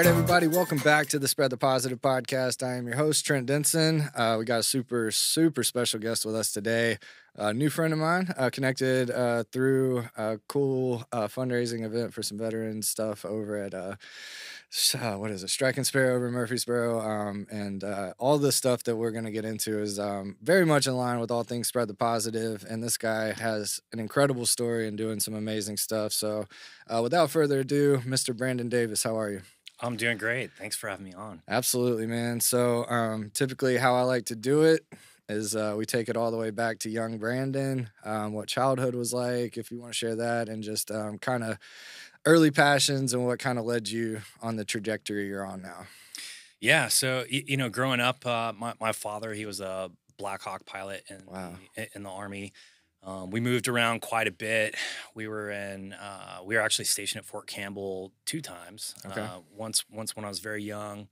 right, everybody, welcome back to the Spread the Positive podcast. I am your host, Trent Denson. We got a super special guest with us today. A new friend of mine, connected through a cool fundraising event for some veteran stuff over at Strike and Sparrow over in Murfreesboro. And all the stuff that we're going to get into is very much in line with all things Spread the Positive. And this guy has an incredible story and doing some amazing stuff. So without further ado, Mr. Brandon Davis, how are you? I'm doing great. Thanks for having me on. Absolutely, man. So typically how I like to do it is we take it all the way back to young Brandon, what childhood was like, if you want to share that, and just kind of early passions and what kind of led you on the trajectory you're on now. Yeah. So, growing up, my father, he was a Black Hawk pilot in the Army. We moved around quite a bit. We were actually stationed at Fort Campbell 2 times. Okay. Once when I was very young,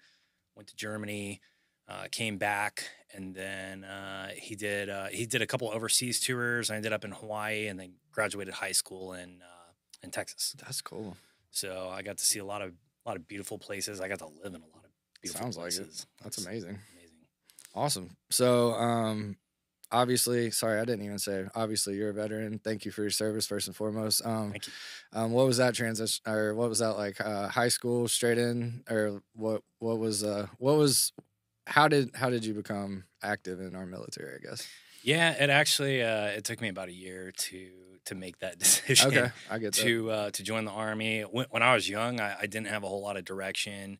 went to Germany, came back, and then he did a couple overseas tours. I ended up in Hawaii, and then graduated high school in Texas. That's cool. So I got to see a lot of beautiful places. I got to live in a lot of beautiful places. Like it. That's amazing. Amazing. Awesome. So obviously, sorry, I didn't even say. Obviously, you're a veteran. Thank you for your service, first and foremost. Thank you. What was that transition, or what was that like? High school, straight in, or what was? How did you become active in our military? I guess. Yeah, it actually it took me about a year to make that decision. Okay, I get that. To join the Army. When I was young, I didn't have a whole lot of direction.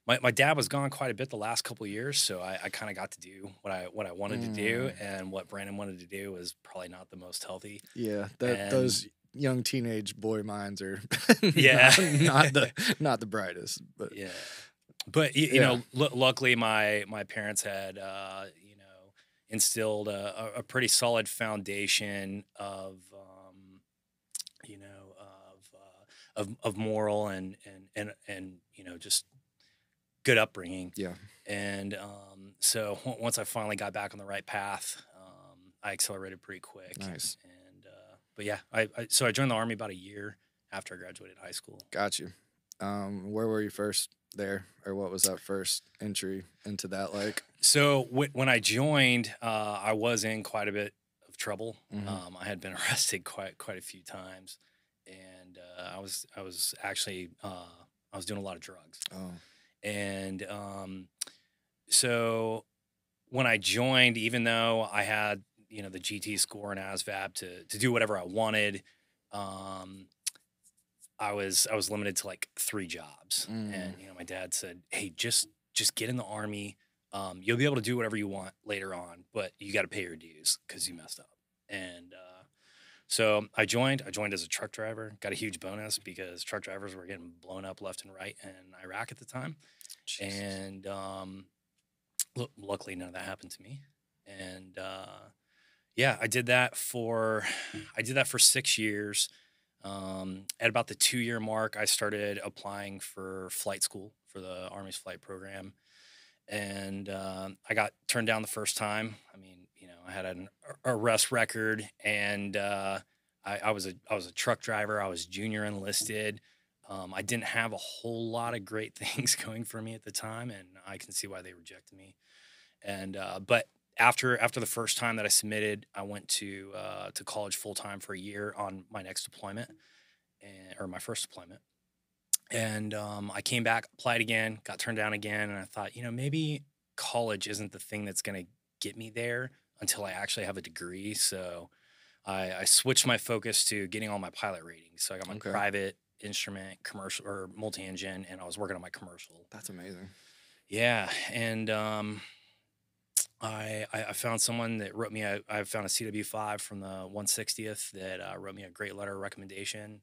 My dad was gone quite a bit the last couple of years, so I kind of got to do what I wanted to do, and what Brandon wanted to do was probably not the most healthy. Yeah, those young teenage boy minds are not the brightest, but yeah. But you know, luckily my parents had instilled a pretty solid foundation of moral and just good upbringing. Yeah. And so once I finally got back on the right path, I accelerated pretty quick. Nice. And but yeah, so I joined the Army about a year after I graduated high school. Got you. Where were you first there, or what was that first entry into that like? So when I joined, I was in quite a bit of trouble. Mm-hmm. I had been arrested quite a few times, and I was actually I was doing a lot of drugs. Oh. And so when I joined, even though I had the GT score and ASVAB to do whatever I wanted, I was limited to like 3 jobs. And my dad said, "Hey, just get in the Army. You'll be able to do whatever you want later on, but you got to pay your dues because you messed up." And so I joined as a truck driver. Got a huge bonus because truck drivers were getting blown up left and right in Iraq at the time. Jesus. And luckily none of that happened to me. And I did that for 6 years. At about the 2-year mark, I started applying for flight school for the Army's flight program. And I got turned down the first time. I mean, I had an arrest record, and I was a truck driver. I was junior enlisted. I didn't have a whole lot of great things going for me at the time, and I can see why they rejected me. And but after the first time that I submitted, I went to college full time for a year on my next deployment, or my first deployment. And I came back, applied again, got turned down again, and I thought, maybe college isn't the thing that's going to get me there until I actually have a degree. So I switched my focus to getting all my pilot ratings. So I got my private, instrument, commercial, or multi-engine, and I was working on my commercial. That's amazing. Yeah, and I found someone that wrote me. I found a CW5 from the 160th that wrote me a great letter of recommendation.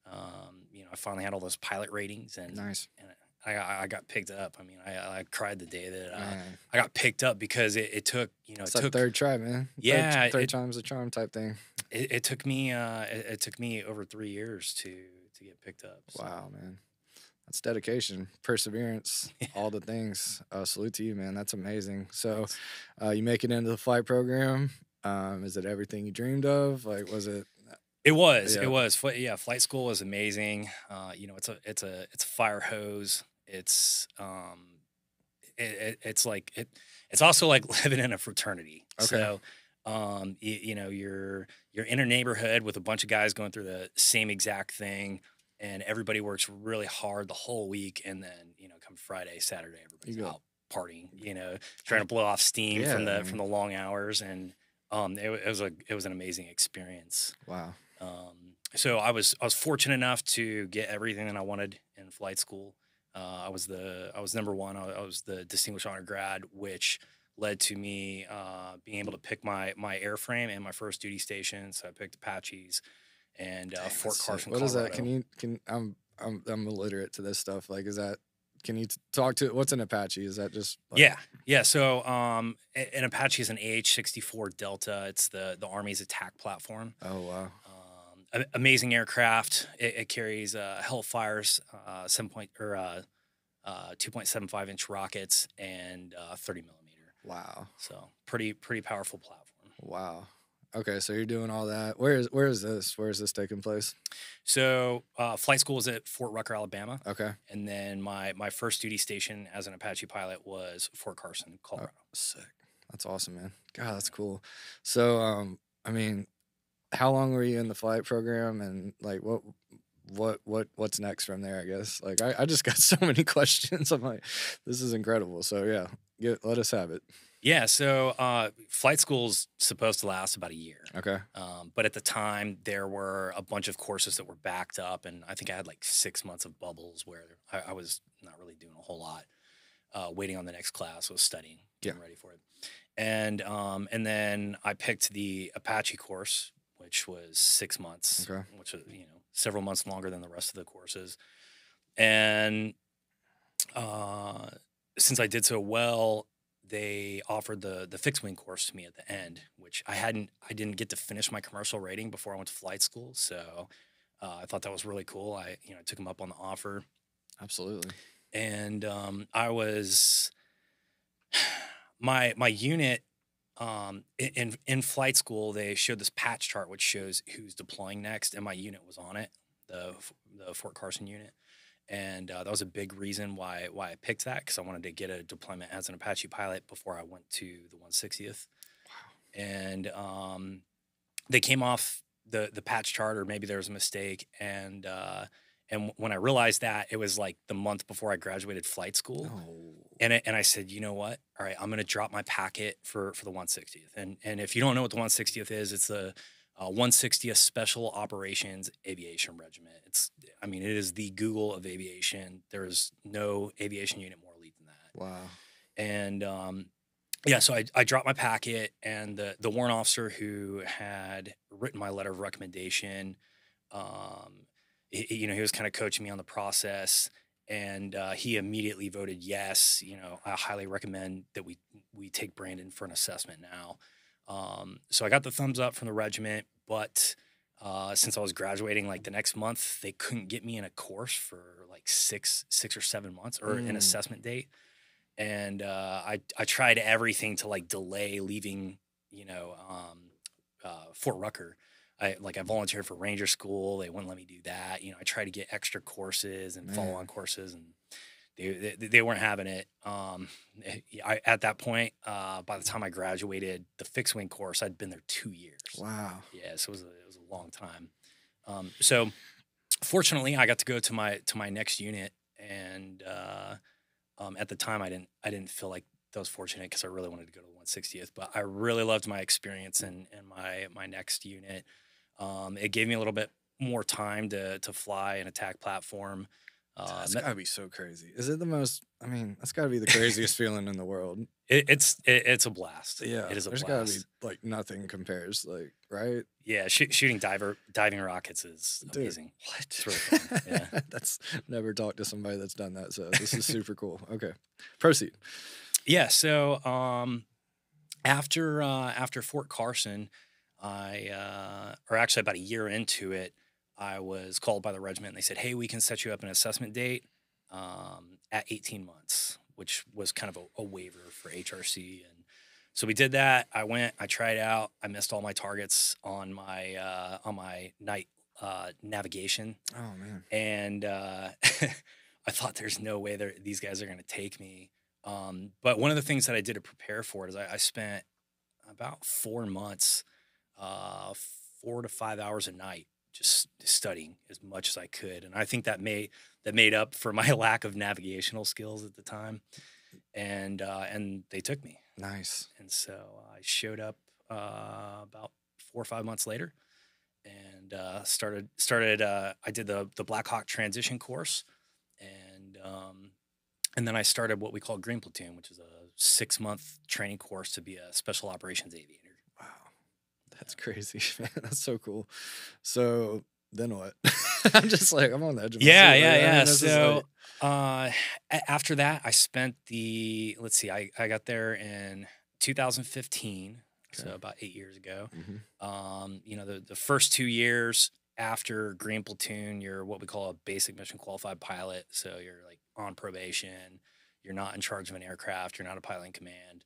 I finally had all those pilot ratings, and nice. And I got picked up. I mean, I cried the day that I got picked up because it took it's it took third try, man. Yeah, third time's the charm type thing. It took me over 3 years to get picked up. So. Wow, man. That's dedication, perseverance, all the things. Salute to you, man. That's amazing. So you make it into the flight program. Is it everything you dreamed of? Like, was it? It was. It Yeah. was. Yeah, flight school was amazing. It's a fire hose. It's like it's also like living in a fraternity. Okay. So, you're in a neighborhood with a bunch of guys going through the same exact thing, and everybody works really hard the whole week, and then come Friday, Saturday, You everybody's go. out partying. Trying to blow off steam Yeah. from I the mean, long hours, and it was an amazing experience. wow. So I was fortunate enough to get everything that I wanted in flight school. I was number one. I was the distinguished honor grad, which led to me being able to pick my airframe and my first duty station. So I picked Apaches and Dang, Fort that's sick. Carson, What is that? Colorado. I'm illiterate to this stuff. Like, is that? Can you talk to what's an Apache? Is that just like, Yeah. So an Apache is an AH-64 Delta. It's the Army's attack platform. Oh wow. Amazing aircraft. It carries Hellfire's 2.75-inch rockets and 30 millimeter. Wow. So pretty powerful platform. Wow. Okay, so you're doing all that. Where is this? Where is this taking place? So flight school was at Fort Rucker, Alabama, Okay. and then my first duty station as an Apache pilot was Fort Carson, Colorado. Sick. That's awesome, man. God, that's cool. So, I mean, how long were you in the flight program, and like what's next from there? I guess like I just got so many questions. I'm like, this is incredible. So yeah, let us have it. Yeah, so flight school's supposed to last about a year. Okay. But at the time, there were a bunch of courses that were backed up, and I think I had like 6 months of bubbles where I was not really doing a whole lot, waiting on the next class, was studying, getting ready for it. And then I picked the Apache course, which was 6 months, Okay. which was several months longer than the rest of the courses. And since I did so well, they offered the fixed wing course to me at the end, which I didn't get to finish my commercial rating before I went to flight school. So I thought that was really cool. I took them up on the offer, Absolutely. and I was my unit. In flight school, they showed this patch chart which shows who's deploying next, and my unit was on it, the Fort Carson unit. And that was a big reason why I picked that, because I wanted to get a deployment as an Apache pilot before I went to the 160th. Wow. And they came off the patch chart, or maybe there was a mistake. And when I realized that, it was like the month before I graduated flight school. Oh. And I said, you know what? All right, I'm going to drop my packet for the 160th. And if you don't know what the 160th is, it's the 160th Special Operations Aviation Regiment. It is the Google of aviation. There is no aviation unit more elite than that. Wow. And so I dropped my packet, and the warrant officer who had written my letter of recommendation, he was kind of coaching me on the process, and he immediately voted yes. I highly recommend that we take Brandon for an assessment now. So I got the thumbs up from the regiment, but since I was graduating like the next month, they couldn't get me in a course for like six or 7 months, or an assessment date. And I tried everything to like delay leaving, Fort Rucker. I volunteered for Ranger School. They wouldn't let me do that. I tried to get extra courses and follow-on courses, and they weren't having it. At that point, by the time I graduated the fixed wing course, I'd been there 2 years. Wow. Yeah, so it was a long time. So fortunately, I got to go to my next unit, and at the time, I didn't feel like that was fortunate, because I really wanted to go to the 160th. But I really loved my experience in my next unit. It gave me a little bit more time to fly an attack platform. That's gotta be so crazy. Is it the most? I mean, that's gotta be the craziest feeling in the world. It's a blast. Yeah, it is a there's blast. gotta be like nothing compares. Like, right? Yeah, shooting diving rockets is amazing. What? It's really fun. Yeah. That's never talked to somebody that's done that. So this is super cool. Okay, proceed. Yeah. So after Fort Carson, or actually about a year into it, I was called by the regiment, and they said, "Hey, we can set you up an assessment date at 18 months," which was kind of a waiver for HRC. And So we did that. I tried out. I missed all my targets on my night navigation, Oh man. and I thought there's no way these guys are going to take me. But one of the things that I did to prepare for it is I spent about 4 months, uh, 4 to 5 hours a night, just studying as much as I could, and I think that made up for my lack of navigational skills at the time, and they took me, Nice. and so I showed up about 4 or 5 months later, and started. I did the Black Hawk transition course, and then I started what we call Green Platoon, which is a 6-month training course to be a special operations aviator. Wow. That's crazy, man. That's so cool. So then what? I'm just like, I'm on the edge of my Yeah, seat. yeah, Like, I yeah. mean, this is So like, after that, I spent let's see, I got there in 2015, so okay. about 8 years ago. Hmm. The first 2 years after Green Platoon, you're what we call a basic mission qualified pilot. So you're like on probation. You're not in charge of an aircraft. You're not a pilot in command.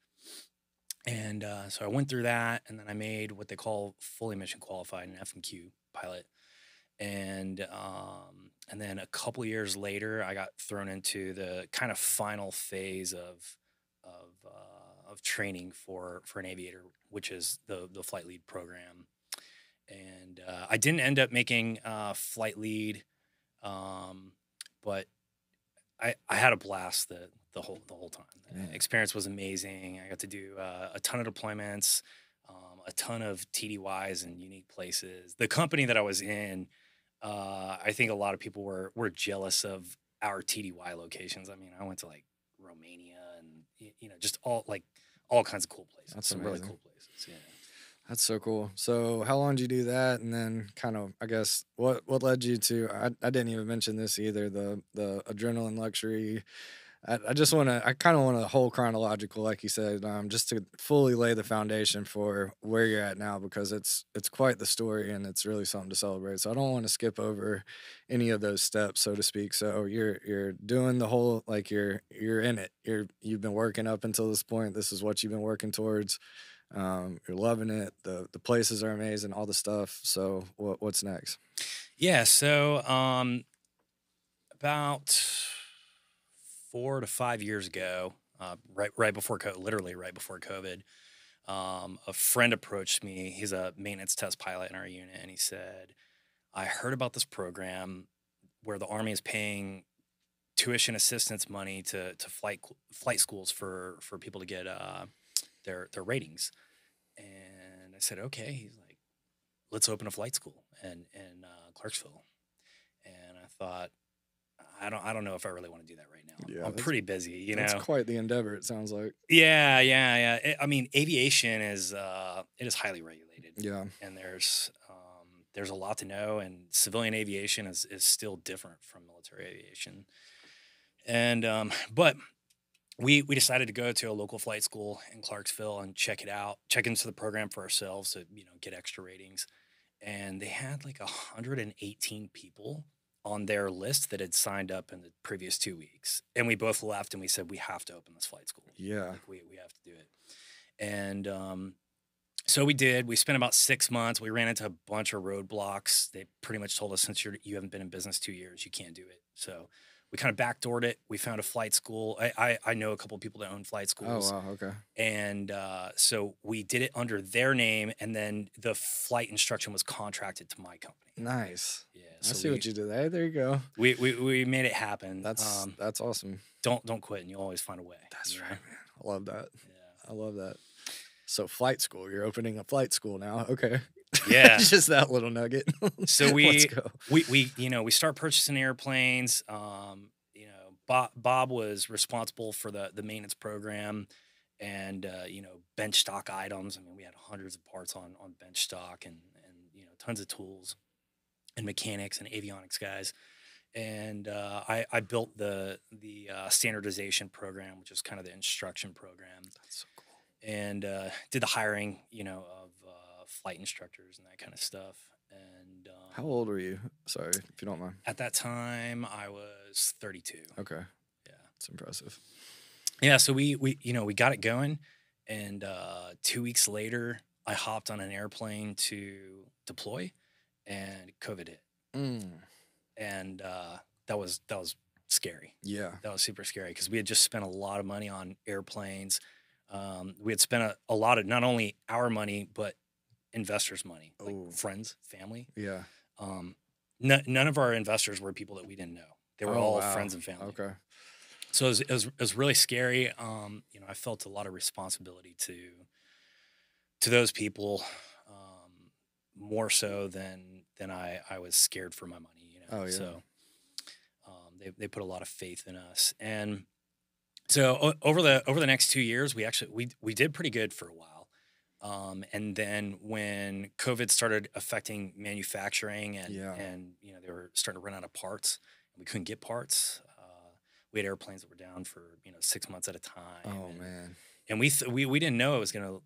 And so I went through that, and then I made what they call fully mission qualified, an FMQ pilot. And then a couple years later, I got thrown into the kind of final phase of training for an aviator, which is the flight lead program. And I didn't end up making flight lead, but I had a blast the whole time. The experience was amazing. I got to do a ton of deployments, a ton of TDYs in unique places. The company that I was in, I think a lot of people were jealous of our TDY locations. I mean, I went to like Romania and just all kinds of cool places. That's some really amazing. cool places. Yeah. That's so cool. So how long did you do that? And then kind of, I guess, what led you to, I didn't even mention this either, the adrenaline luxury. I just want to, I kind of want a whole chronological, like you said, just to fully lay the foundation for where you're at now, because it's quite the story and it's really something to celebrate. So I don't want to skip over any of those steps, so to speak. So you're doing the whole, like you're in it. You've been working up until this point. This is what you've been working towards. You're loving it. The places are amazing, all the stuff. So what's next? Yeah. So about 4 to 5 years ago, right before literally right before COVID, a friend approached me. He's a maintenance test pilot in our unit, and he said, "I heard about this program where the Army is paying tuition assistance money to flight schools for people to get their ratings." And I said, "Okay." He's like, "Let's open a flight school in Clarksville." And I thought, I don't know if I really want to do that right now. Yeah, I'm pretty busy, that's quite the endeavor, it sounds like. Yeah. I mean, aviation is it is highly regulated. Yeah. And there's a lot to know, and civilian aviation is still different from military aviation. And but we decided to go to a local flight school in Clarksville and check it out, check into the program for ourselves to get extra ratings. And they had like 118 people on their list that had signed up in the previous 2 weeks. And we both left and we said, we have to open this flight school. Yeah. Like we have to do it. And so we did. We spent about 6 months. We ran into a bunch of roadblocks. They pretty much told us, since you haven't been in business 2 years, you can't do it. So we kind of backdoored it. We found a flight school. I know a couple of people that own flight schools. Oh, wow. Okay. And so we did it under their name, and then the flight instruction was contracted to my company. Nice. Yeah. I see what you did there. There you go. We made it happen. That's awesome. Don't quit, and you'll always find a way. That's right, man. I love that. Yeah. I love that. So flight school, you're opening a flight school now. Okay. Yeah. Just that little nugget. So Let's go. we start purchasing airplanes. Bob was responsible for the maintenance program, and bench stock items. I mean, we had hundreds of parts on bench stock, and tons of tools and mechanics and avionics guys. And I built the standardization program, which is kind of the instruction program. That's so cool. And did the hiring, of flight instructors and that kind of stuff. And How old were you? Sorry, if you don't mind. at that time, I was 32. Okay. Yeah, That's impressive. yeah. So we got it going, And 2 weeks later, I hopped on an airplane to deploy, and COVID hit. Mm. And that was scary. Yeah. That was super scary because we had just spent a lot of money on airplanes. We had spent a lot of not only our money but investors' money, like Oh. friends, family. Yeah. None of our investors were people that we didn't know. They were all wow. friends and family. Okay. So it was really scary. You know, I felt a lot of responsibility to those people, more so than I was scared for my money. You know, Oh, yeah. so they put a lot of faith in us, and so over the next 2 years, we did pretty good for a while. And then when COVID started affecting manufacturing Yeah. and you know, they were starting to run out of parts and we couldn't get parts. We had airplanes that were down for, you know, 6 months at a time. Oh, man. And we didn't know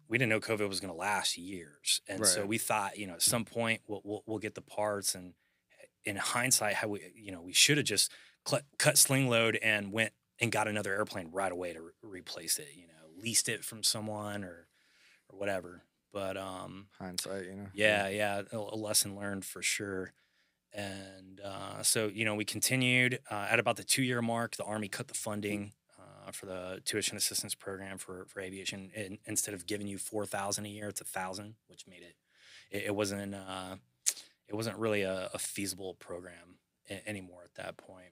we didn't know COVID was gonna last years. And so Right. we thought, you know, at some point we'll get the parts. And in hindsight, how we should have just cut sling load and went and got another airplane right away to replace it, you know, leased it from someone or whatever. But Hindsight, you know? yeah, a lesson learned for sure. And so, you know, we continued at about the 2 year mark. The Army cut the funding for the tuition assistance program for aviation. And instead of giving you $4,000 a year, it's $1,000, which made it wasn't really a feasible program anymore at that point.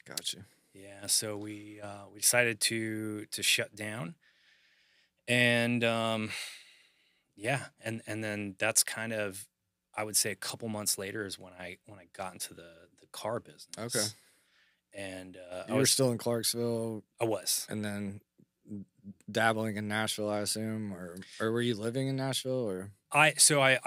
Gotcha. Yeah, so we decided to shut down, and yeah, and then that's kind of, I would say, a couple months later is when I got into the car business. Okay. And You were still in Clarksville I was. and then dabbling in Nashville, I assume, or were you living in Nashville or? I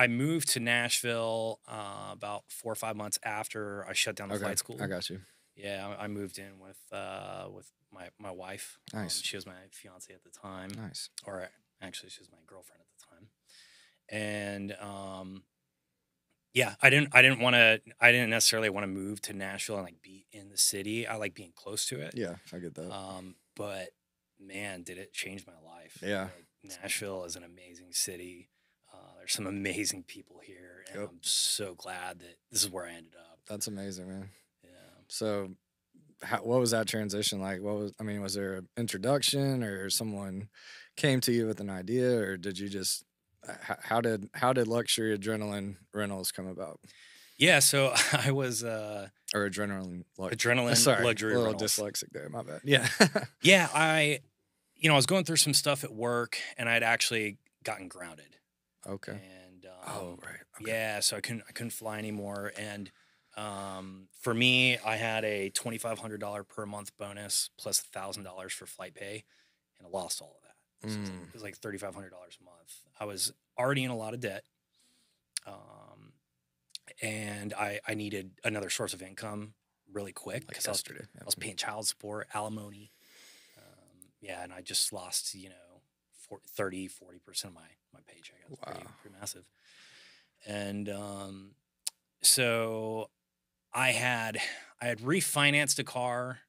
moved to Nashville about 4 or 5 months after I shut down the flight school. I got you. Yeah, I moved in with my wife. Nice. She was my fiance at the time. Nice. Or actually, she was my girlfriend at the time. And yeah, I didn't necessarily want to move to Nashville and like be in the city. I like being close to it. Yeah, I get that. But man, did it change my life. Yeah. Like, Nashville is an amazing city. There's some amazing people here, and Yep. I'm so glad that this is where I ended up. That's amazing, man. Yeah. So, what was that transition like? Was there an introduction, or someone came to you with an idea, or did you just how did luxury adrenaline rentals come about? Yeah, so I was or adrenaline luxury a little rentals. dyslexic there. My bad. Yeah. Yeah, I was going through some stuff at work, and I'd actually gotten grounded. Okay. And right. Okay. yeah, so I couldn't fly anymore. And for me, I had a $2,500 per month bonus plus $1,000 for flight pay, and I lost all of that. So it was like $3,500 a month. I was already in a lot of debt, and I needed another source of income really quick because I was paying child support, alimony. Yeah, and I just lost 30-40% of my paycheck. It was pretty massive. And so I had refinanced a car,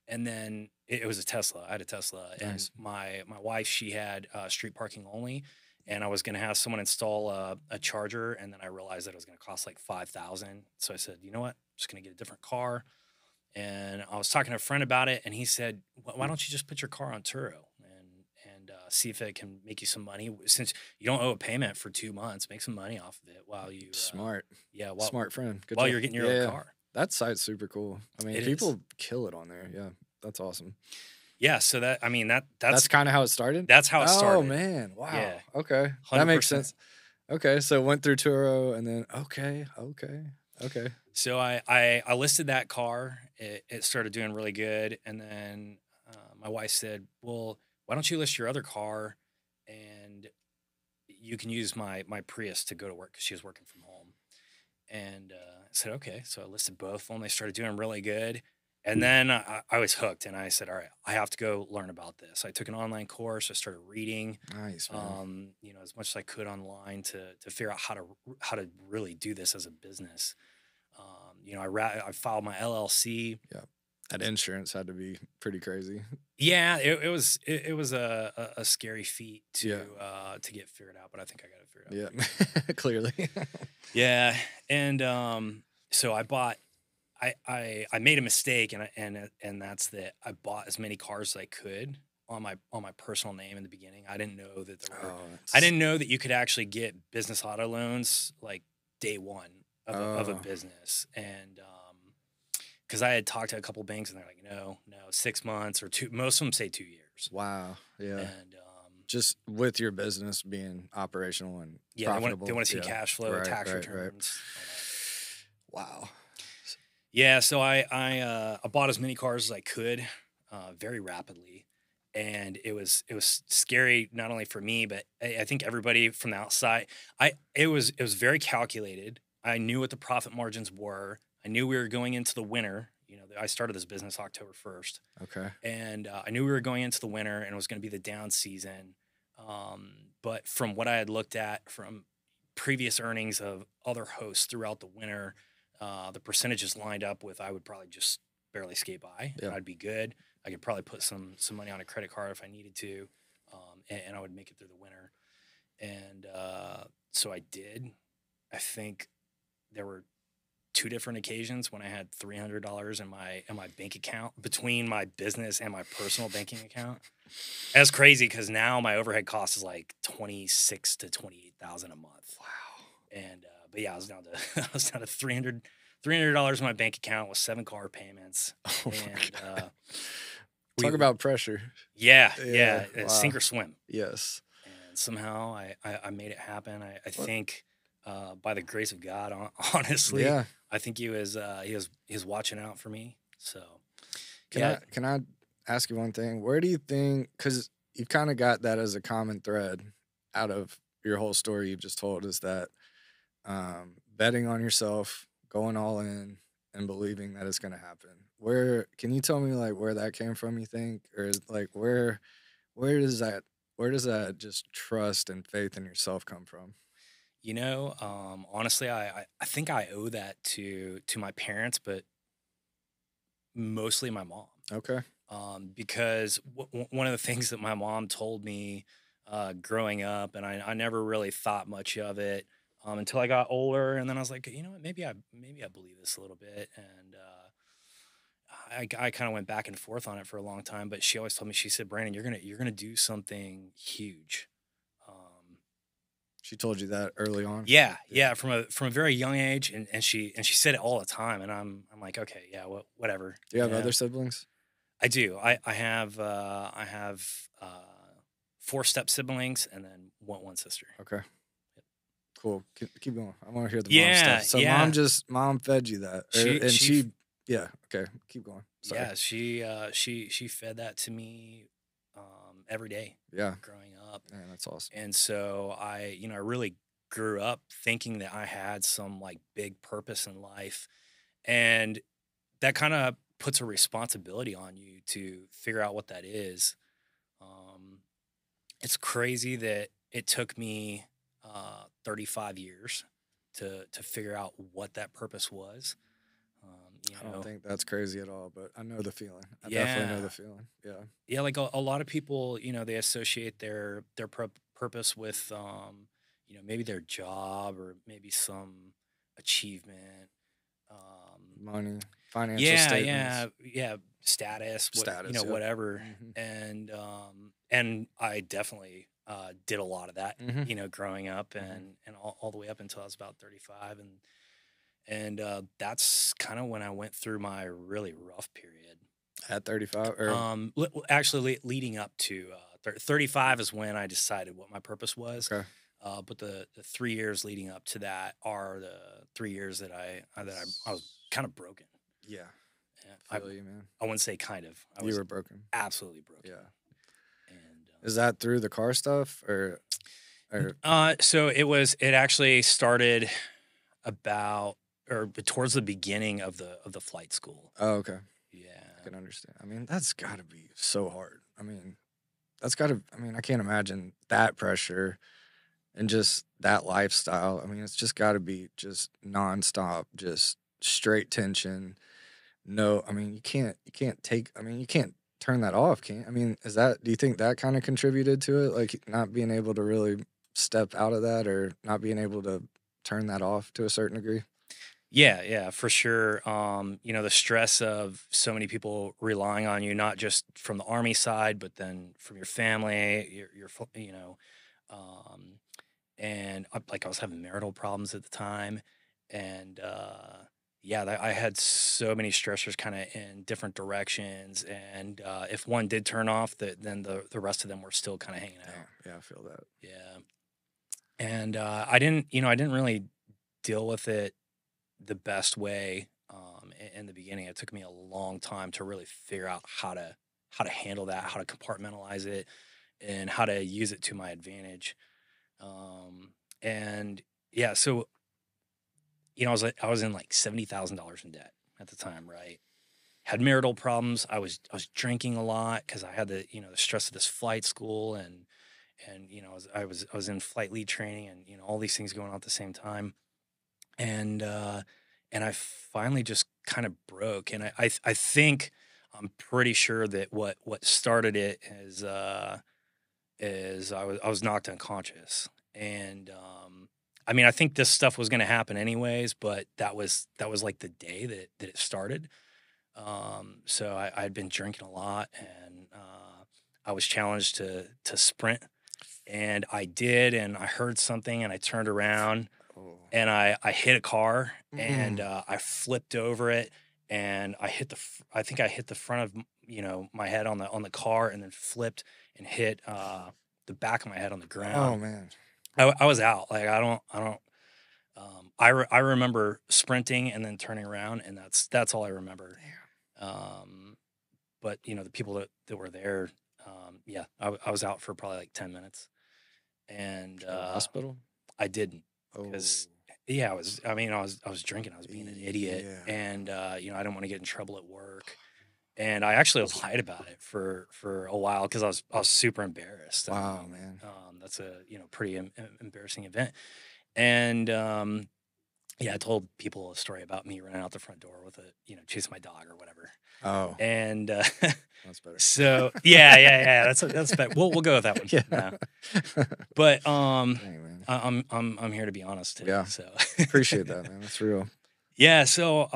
and then it was a Tesla. I had a Tesla. Nice. And my wife, she had street parking only, and I was going to have someone install a charger, and then I realized that it was going to cost like $5,000. So I said, you know what, I'm just going to get a different car. And I was talking to a friend about it, and he said, why don't you just put your car on Turo and see if it can make you some money, since you don't owe a payment for 2 months. Make some money off of it while you smart. Yeah, smart friend. Good while job. you're getting your own car. That site's super cool. I mean, It people is. kill it on there. Yeah, that's awesome. Yeah, so that's kind of how it started. That's how it started. Oh man, wow. Yeah. Okay, 100%. that makes sense. Okay, so went through Turo, and then okay. So I listed that car. It started doing really good, and then my wife said, "Well, why don't you list your other car, and you can use my Prius to go to work," because she was working from home. And I said, "Okay." So I listed both of them. They started doing really good, and then I was hooked. And I said, "All right, I have to go learn about this." I took an online course. I started reading, Nice, man. as much as I could online to figure out how to really do this as a business. I filed my LLC. Yeah. That insurance had to be pretty crazy. Yeah, it was a scary feat Yeah. To get figured out, but I think I got it figured out. Yeah, clearly. Yeah, and so I made a mistake, and that's that I bought as many cars as I could on my personal name in the beginning. I didn't know that there were. I didn't know that you could actually get business auto loans like day one of a business, and because I had talked to a couple banks and they're like, no, 6 months or two. Most of them say 2 years. Wow. Yeah. And just with your business being operational and yeah, profitable. they want to see cash flow, Right, tax right, returns. Right. Wow. Yeah, so I bought as many cars as I could, very rapidly, and it was scary not only for me, but I think everybody from the outside. It was very calculated. I knew what the profit margins were. I knew we were going into the winter. I started this business October 1st. Okay. And I knew we were going into the winter, and it was going to be the down season. But from what I had looked at from previous earnings of other hosts throughout the winter, the percentages lined up with I would probably just barely skate by. Yeah. And I'd be good. I could probably put some money on a credit card if I needed to, and I would make it through the winter. And so I did. I think there were 2 different occasions when I had $300 in my bank account between my business and my personal banking account. That's crazy because now my overhead cost is like $26,000 to $28,000 a month. Wow. And but yeah, I was down to $300 in my bank account with 7 car payments. Oh and talk about pressure. Yeah. Wow. Sink or swim. Yes. And somehow I made it happen. I think by the grace of God, honestly. Yeah. I think he was watching out for me. So, can I ask you one thing? Where do you think? Because you've kind of got that as a common thread out of your whole story you've just told, is that betting on yourself, going all in, and believing that it's going to happen. Where can you tell me like where that came from? You think, or is like where does that just trust and faith in yourself come from? Honestly, I think I owe that to my parents, but mostly my mom. Okay. Because one of the things that my mom told me growing up, and I never really thought much of it until I got older, and then I was like, you know what, maybe I believe this a little bit, and I kind of went back and forth on it for a long time. But she always told me, she said, Brandon, you're gonna do something huge. She told you that early on? Yeah, from a very young age, and she said it all the time, and I'm like, okay, yeah, whatever. Do you have other siblings? I do. I have 4 step siblings and then one sister. Okay. Yep. Cool. Keep going. I want to hear the mom stuff. So mom fed you that, she yeah. Okay. Keep going. Sorry. Yeah, she fed that to me every day. Yeah. Growing up. Man, that's awesome. And so I really grew up thinking that I had some like big purpose in life, and that kind of puts a responsibility on you to figure out what that is. It's crazy that it took me 35 years to figure out what that purpose was. I don't think that's crazy at all, but I know the feeling. I definitely know the feeling. Yeah. Yeah, like a lot of people, they associate their purpose with, maybe their job or maybe some achievement. Money, financial statements. Yeah, status, whatever. Mm-hmm. And I definitely did a lot of that, growing up and all the way up until I was about 35, and that's kind of when I went through my really rough period. At 35, or actually leading up to 35 is when I decided what my purpose was. Okay. But the 3 years leading up to that are the 3 years that I was kind of broken. Yeah. I feel you, man. I wouldn't say kind of. You were broken. Absolutely broken. Yeah. And is that through the car stuff or? So it actually started towards the beginning of the flight school. Oh, okay. Yeah. I can understand. I mean, that's got to be so hard. I mean, I can't imagine that pressure and just that lifestyle. I mean, it's just got to be just nonstop, just straight tension, no, I mean, you can't turn that off, I mean, do you think that kind of contributed to it? Like not being able to really step out of that or not being able to turn that off to a certain degree? Yeah, yeah, for sure. The stress of so many people relying on you, not just from the army side, but then from your family, um, and like I was having marital problems at the time, and yeah, I had so many stressors kind of in different directions, and if one did turn off, then the rest of them were still kind of hanging Damn, out. yeah, I feel that. Yeah, and I didn't really deal with it the best way in the beginning. It took me a long time to really figure out how to handle that, how to compartmentalize it, and how to use it to my advantage. And yeah, so I was in like $70,000 in debt at the time, right? Had marital problems. I was drinking a lot because I had the stress of this flight school, and I was in flight lead training, and all these things going on at the same time, and I finally just kind of broke, and I think I'm pretty sure that what started it is I was knocked unconscious, and I mean I think this stuff was going to happen anyways, but that was like the day that it started. So I'd been drinking a lot, and I was challenged to sprint, and I did, and I heard something, and I turned around, Oh. and I hit a car, and Mm. I flipped over it, and I think I hit the front of my head on the car, and then flipped and hit the back of my head on the Oh ground. man. I was out. Like I don't. I remember sprinting and then turning around, and that's all I remember. Um, but the people that were there, yeah, I was out for probably like 10 minutes, and Did you go to the hospital? I didn't Oh. because yeah, I was drinking. I was being an idiot, Yeah. and I didn't want to get in trouble at work. And I actually lied about it for a while because I was super embarrassed. I Wow, mean, man. that's a pretty embarrassing event. And yeah, I told people a story about me running out the front door with chasing my dog or whatever. Oh, And that's better. so yeah, that's better. We'll go with that one. Yeah. No. But Dang, man. I'm here to be honest today. Yeah. So Appreciate that, man. That's real. yeah, so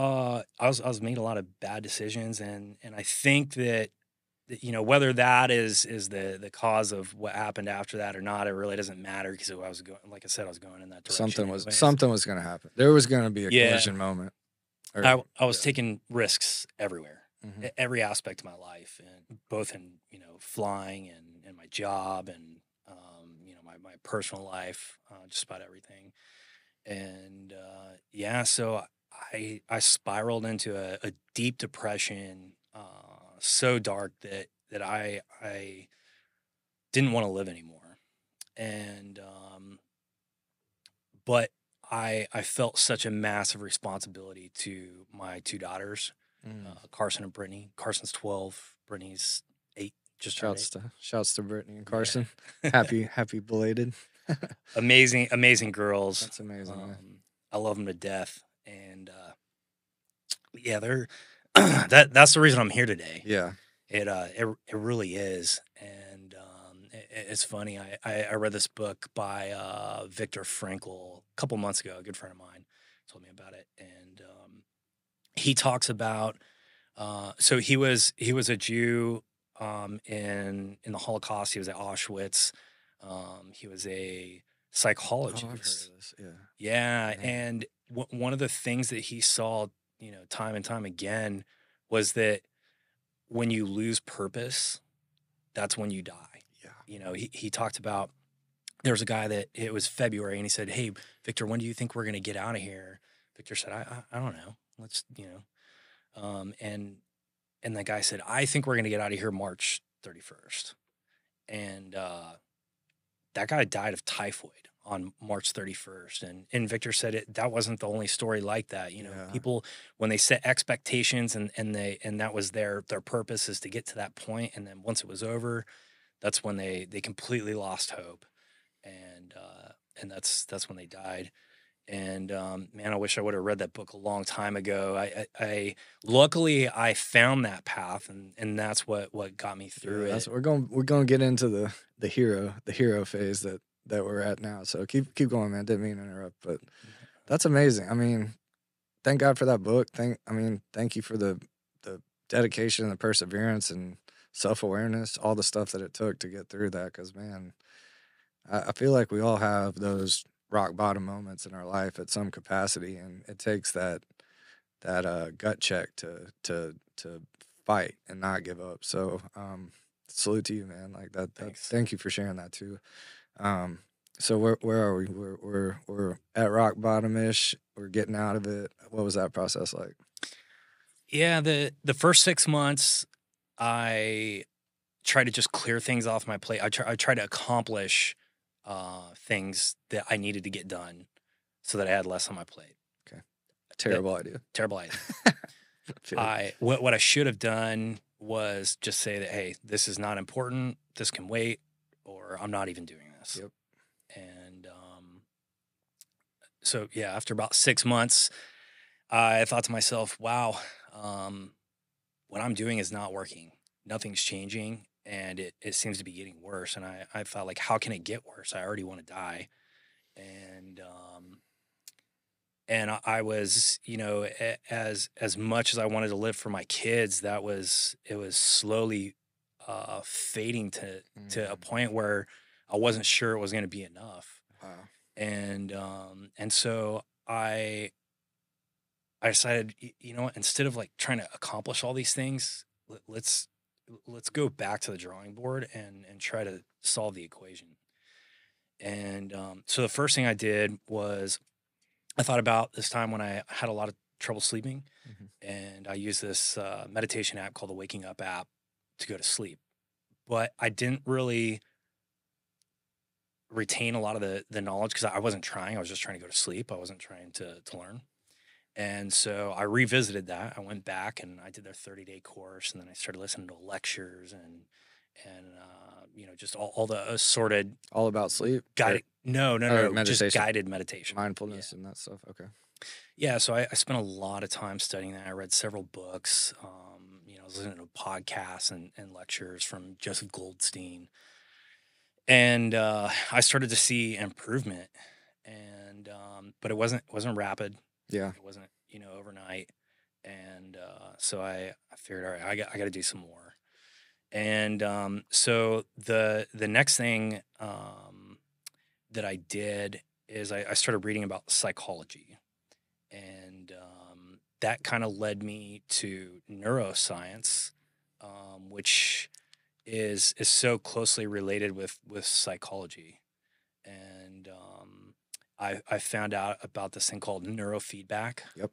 I was making a lot of bad decisions, and I think that whether that is the cause of what happened after that or not, it really doesn't matter because I was going, like I said, I was going in that direction anyways. Something was gonna happen. There was gonna be a Yeah, collision moment. Or, I was yeah. taking risks everywhere, Mhm. every aspect of my life, and both in flying and my job and my personal life, just about everything. And yeah, so I spiraled into a deep depression, so dark that I didn't want to live anymore. And but I felt such a massive responsibility to my two daughters, Mm. Carson and Brittany. Carson's 12, Brittany's 8, just turned 8. Shouts to Brittany and Yeah. Carson. Happy belated. Amazing girls. That's amazing, man. I love them to death, and yeah, they're that's the reason I'm here today. Yeah. It really is, and it's funny. I read this book by Viktor Frankl a couple months ago. A good friend of mine told me about it, and he talks about so he was a Jew in the Holocaust. He was at Auschwitz. He was a Oh, I've heard psychologist. of this. Yeah. Yeah, Man. and one of the things that he saw, time and time again, was that when you lose purpose, that's when you die. Yeah. He talked about there was a guy that it was February, and he said, "Hey, Victor, when do you think we're going to get out of here?" Victor said, I don't know. Let's, and the guy said, "I think we're going to get out of here March 31st." And that guy died of typhoid on March 31st. And Victor said that wasn't the only story like that. Yeah. People, when they set expectations and that was their purpose is to get to that point. And then once it was over, that's when they completely lost hope. And that's when they died. And man, I wish I would have read that book a long time ago. I luckily I found that path, and that's what got me through That's it. we're going to get into the hero phase that we're at now. So keep going, man. Didn't mean to interrupt, but that's amazing. I mean, thank God for that book. Thank you for the dedication and the perseverance and self-awareness, all the stuff that it took to get through that. Because man, I feel like we all have those rock bottom moments in our life at some capacity, and it takes that gut check to fight and not give up. So salute to you, man. Like that. Thanks. Thank you for sharing that too. So where are we? We're at rock bottom ish. We're getting out of it. What was that process like? Yeah, the first 6 months, I tried to just clear things off my plate. I tried to accomplish things that I needed to get done, so that I had less on my plate. Okay, terrible idea. Terrible idea. Feel like- What I should have done was just say that, hey, this is not important. This can wait, or I'm not even doing this. Yep. And so yeah, after about 6 months, I thought to myself, wow, what I'm doing is not working. Nothing's changing, and it seems to be getting worse. And I thought, like, how can it get worse? I already want to die. And I was, as much as I wanted to live for my kids, it was slowly fading to a point where I wasn't sure it was going to be enough. Wow. And so I decided, you know what, instead of like trying to accomplish all these things, let's go back to the drawing board and try to solve the equation. And so the first thing I did was I thought about this time when I had a lot of trouble sleeping, and I used this meditation app called the Waking Up app to go to sleep. But I didn't really retain a lot of the knowledge because I wasn't trying. I was just trying to go to sleep. I wasn't trying to learn. And so I revisited that. I went back and I did their 30-day course, and then I started listening to lectures and just all the assorted All about sleep. guided. No, just meditation. guided meditation, Mindfulness and that stuff. Okay. Yeah, so I spent a lot of time studying that. I read several books. I was listening to podcasts and lectures from Joseph Goldstein, and I started to see improvement. And but it wasn't rapid. Yeah. It wasn't overnight. And so I figured, all right, I got to do some more. And so the next thing that I did is I started reading about psychology, and that kind of led me to neuroscience, which is so closely related with psychology. And I found out about this thing called neurofeedback. Yep.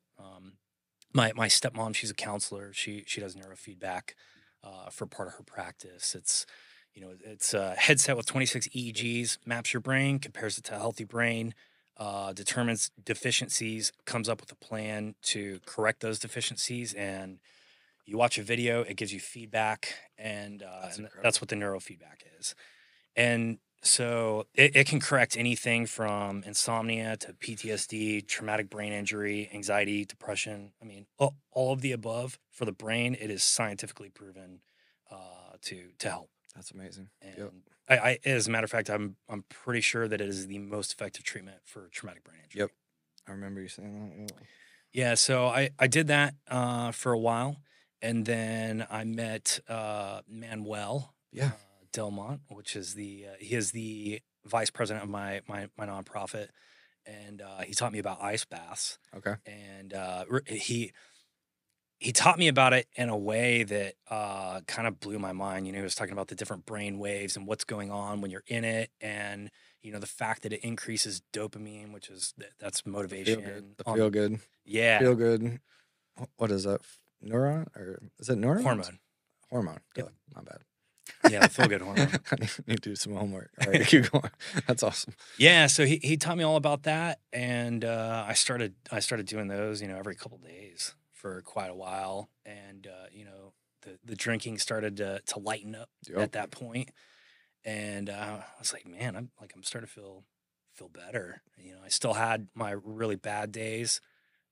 My stepmom, she's a counselor. She does neurofeedback for part of her practice. It's a headset with 26 EEGs, maps your brain, compares it to a healthy brain, determines deficiencies, comes up with a plan to correct those deficiencies, and you watch a video, it gives you feedback, and that's what the neurofeedback is. And so it can correct anything from insomnia to PTSD, traumatic brain injury, anxiety, depression. I mean, all of the above. For the brain, it is scientifically proven to help. That's amazing. And Yep. I, as a matter of fact, I'm pretty sure that it is the most effective treatment for traumatic brain injury. Yep. I remember you saying that. Yep. Yeah, so I did that for a while, and then I met Manuel. Yeah. Delmont, which is he is the vice president of my nonprofit, and he taught me about ice baths. Okay. And he taught me about it in a way that kind of blew my mind. He was talking about the different brain waves and what's going on when you're in it, and the fact that it increases dopamine, which is that's motivation. Feel good. Yeah. Feel good. What is that? Neuron, or is it neuron? Hormone. Yep. My bad. Yeah, the feel good hormone. I need to do some homework. All right, keep going. That's awesome. Yeah, so he taught me all about that, and I started doing those, every couple of days for quite a while, and the drinking started to lighten up at that point, and I was like, man, I'm starting to feel better. I still had my really bad days.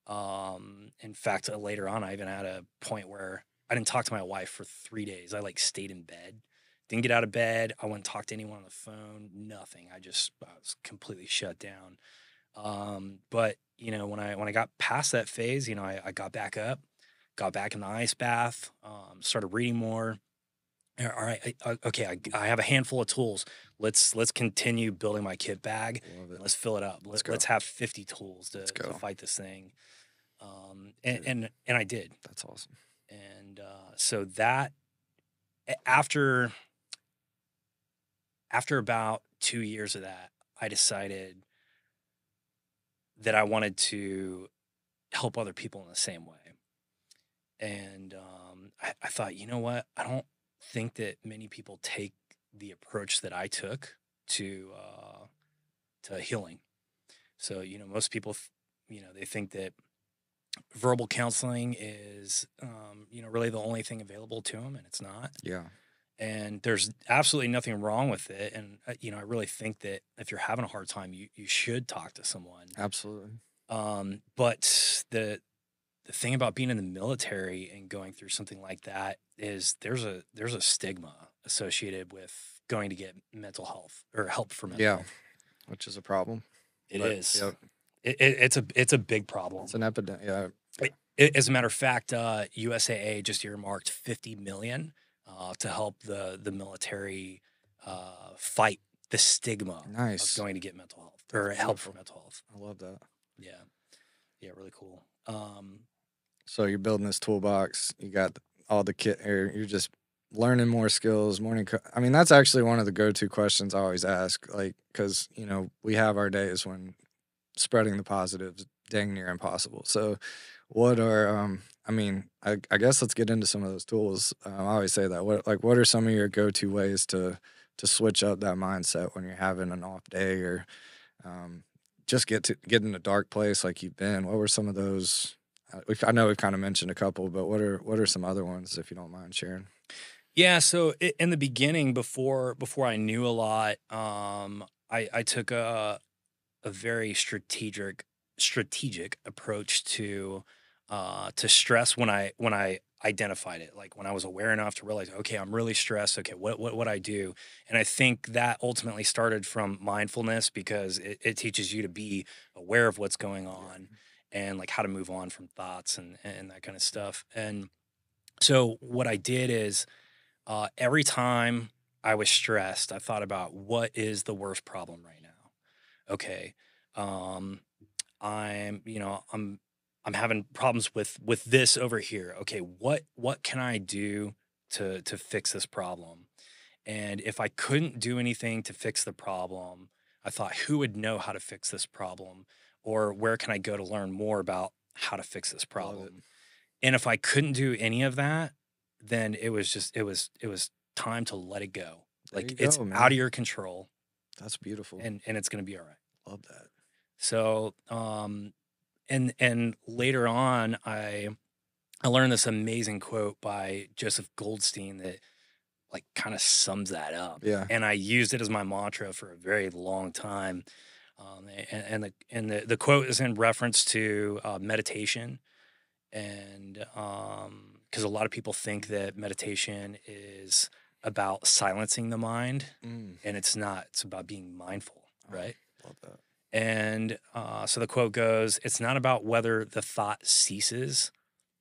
In fact, later on, I even had a point where I didn't talk to my wife for 3 days. I like stayed in bed, didn't get out of bed. I wouldn't talk to anyone on the phone, nothing. I was completely shut down. But when I got past that phase, I got back up, got back in the ice bath, started reading more. All right, okay, I have a handful of tools. Let's continue building my kit bag. Love it. Let's fill it up. Let's have 50 tools to fight this thing. And I did. That's awesome. And so that after about 2 years of that, I decided that I wanted to help other people in the same way. And I thought, you know what? I don't think that many people take the approach that I took to healing. So, most people, they think that verbal counseling is, really the only thing available to them, and it's not. Yeah. And there's absolutely nothing wrong with it. And, I really think that if you're having a hard time, you should talk to someone. Absolutely. But the thing about being in the military and going through something like that is there's a stigma associated with going to get mental health or help for mental health. Which is a problem. It is. Yep. It's a big problem. It's an epidemic. Yeah. As a matter of fact, USAA just earmarked $50 million to help the military fight the stigma of going to get mental health or help for mental health. I love that. Yeah, really cool. So you're building this toolbox. You got all the kit here. You're just learning more skills. I mean, that's actually one of the go-to questions I always ask. Like, because we have our days when spreading the positives dang near impossible. So, what are I guess let's get into some of those tools. I always say that. What are some of your go-to ways to switch up that mindset when you're having an off day or just get in a dark place like you've been? What were some of those? I know we've kind of mentioned a couple, but what are some other ones, if you don't mind sharing? Yeah, so in the beginning, before I knew a lot, I took a very strategic approach to stress when I identified it. Like when I was aware enough to realize, okay, I'm really stressed. Okay, what I do? And I think that ultimately started from mindfulness because it teaches you to be aware of what's going on and like how to move on from thoughts and that kind of stuff. And so what I did is every time I was stressed, I thought about what is the worst problem right now. Okay, I'm having problems with this over here. Okay, what can I do to fix this problem? And if I couldn't do anything to fix the problem, I thought, who would know how to fix this problem? Or where can I go to learn more about how to fix this problem? And if I couldn't do any of that, then it was time to let it go. It's out of your control. That's beautiful. And it's going to be all right. Love that. So, and later on, I learned this amazing quote by Joseph Goldstein that like kind of sums that up. Yeah. And I used it as my mantra for a very long time. And the quote is in reference to meditation, and because a lot of people think that meditation is about silencing the mind, and it's not. It's about being mindful, right? Love that. And so the quote goes, "It's not about whether the thought ceases,